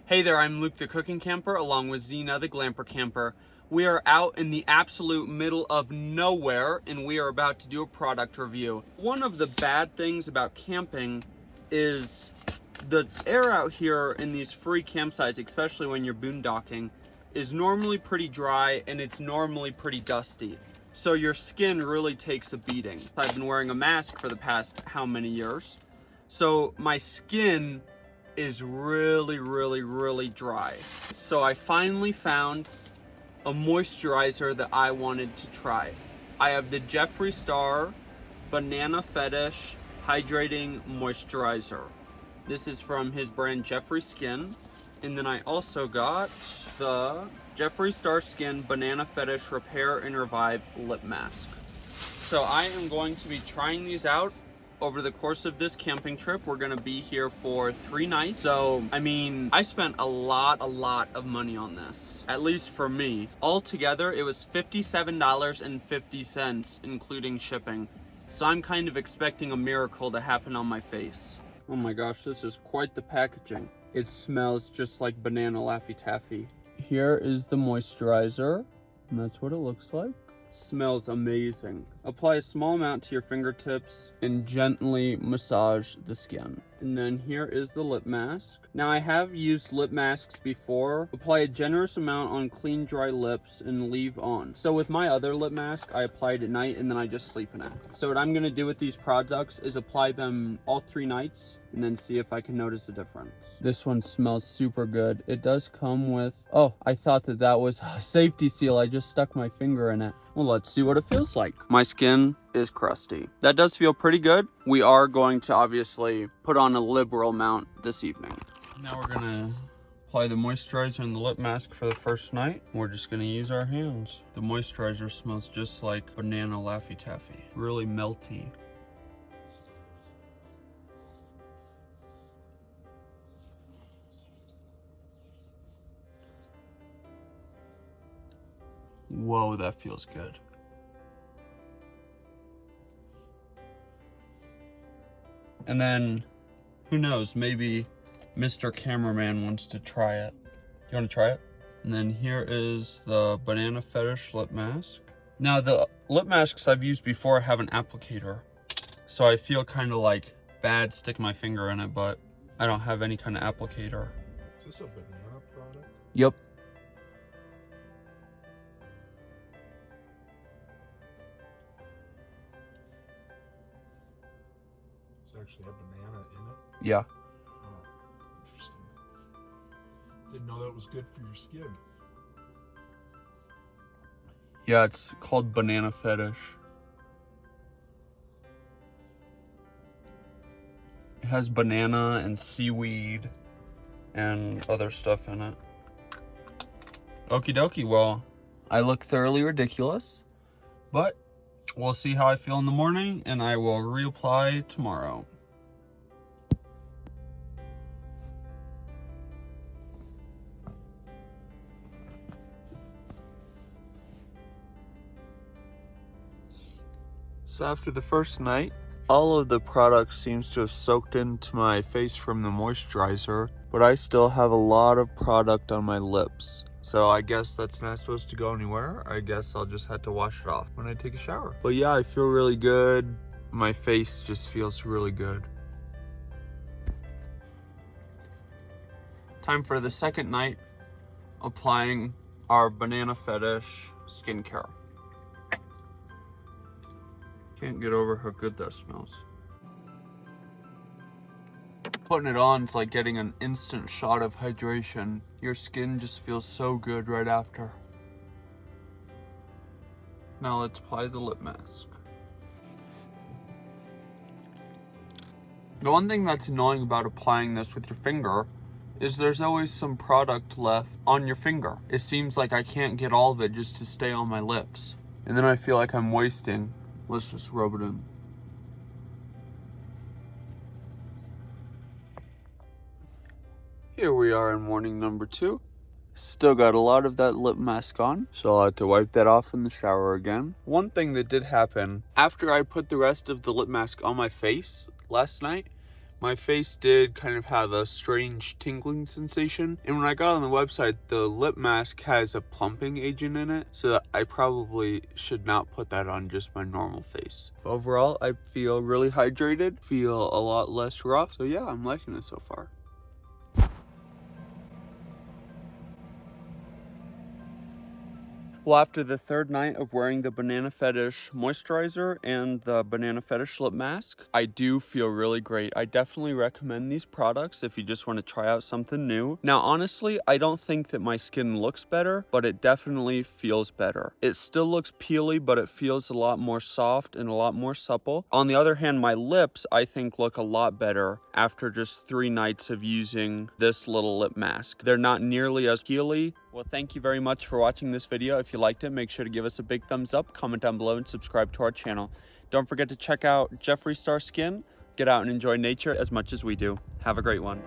Hey there, I'm Luke the Cookin Camper along with Zena the Glamper Camper. We are out in the absolute middle of nowhere and we are about to do a product review. One of the bad things about camping is the air out here in these free campsites, especially when you're boondocking, is normally pretty dry and it's normally pretty dusty. So your skin really takes a beating. I've been wearing a mask for the past how many years? So my skin is really dry. So I finally found a moisturizer that I wanted to try. I have the Jeffery Star Banana Fetish Hydrating Moisturizer. This is from his brand Jeffery Skin. And then I also got the Jeffery Star Skin Banana Fetish Repair and Revive Lip Mask. So I am going to be trying these out over the course of this camping trip. We're gonna be here for 3 nights. So, I mean, I spent a lot of money on this, at least for me. Altogether, it was $57.50, including shipping. So I'm kind of expecting a miracle to happen on my face. Oh my gosh, this is quite the packaging. It smells just like banana Laffy Taffy. Here is the moisturizer, and that's what it looks like. Smells amazing. Apply a small amount to your fingertips and gently massage the skin. And then here is the lip mask. Now I have used lip masks before. Apply a generous amount on clean, dry lips and leave on. So with my other lip mask, I apply it at night and then I just sleep in it. So what I'm gonna do with these products is apply them all 3 nights and then see if I can notice a difference. This one smells super good. It does come with, oh, I thought that was a safety seal. I just stuck my finger in it. Well, let's see what it feels like. My skin is crusty. That does feel pretty good. We are going to obviously put on a liberal amount this evening. Now we're gonna apply the moisturizer and the lip mask for the first night. We're just gonna use our hands. The moisturizer smells just like banana Laffy Taffy. Really melty. Whoa, that feels good. And then, who knows, maybe Mr. Cameraman wants to try it. You want to try it? And then here is the Banana Fetish lip mask. Now, the lip masks I've used before have an applicator. So I feel kind of like bad sticking my finger in it, but I don't have any kind of applicator. Is this a banana product? Yep. It's actually a banana in it? Yeah. Oh, interesting. Didn't know that was good for your skin. Yeah, it's called Banana Fetish. It has banana and seaweed and other stuff in it. Okie dokie, well, I look thoroughly ridiculous, but we'll see how I feel in the morning and I will reapply tomorrow. So after the first night, all of the product seems to have soaked into my face from the moisturizer, but I still have a lot of product on my lips. So I guess that's not supposed to go anywhere. I guess I'll just have to wash it off when I take a shower. But yeah, I feel really good. My face just feels really good. Time for the second night, applying our Banana Fetish skincare. Can't get over how good that smells. Putting it on, it's like getting an instant shot of hydration. Your skin just feels so good right after. Now let's apply the lip mask. The one thing that's annoying about applying this with your finger is there's always some product left on your finger. It seems like I can't get all of it just to stay on my lips. And then I feel like I'm wasting. Let's just rub it in. Here we are in morning number 2. Still got a lot of that lip mask on, so I'll have to wipe that off in the shower again. One thing that did happen, after I put the rest of the lip mask on my face last night, My face did kind of have a strange tingling sensation, and when I got on the website, the lip mask has a plumping agent in it, so I probably should not put that on just my normal face. Overall, I feel really hydrated, feel a lot less rough, so yeah, I'm liking it so far. Well, after the third night of wearing the Banana Fetish moisturizer and the Banana Fetish lip mask, I do feel really great. I definitely recommend these products if you just want to try out something new. Now, honestly, I don't think that my skin looks better, but it definitely feels better. It still looks peely, but it feels a lot more soft and a lot more supple. On the other hand, my lips, I think, look a lot better after just 3 nights of using this little lip mask. They're not nearly as peely. Well, thank you very much for watching this video. If you liked it, make sure to give us a big thumbs up, comment down below, and subscribe to our channel. Don't forget to check out Jeffery Star Skin. Get out and enjoy nature as much as we do. Have a great one.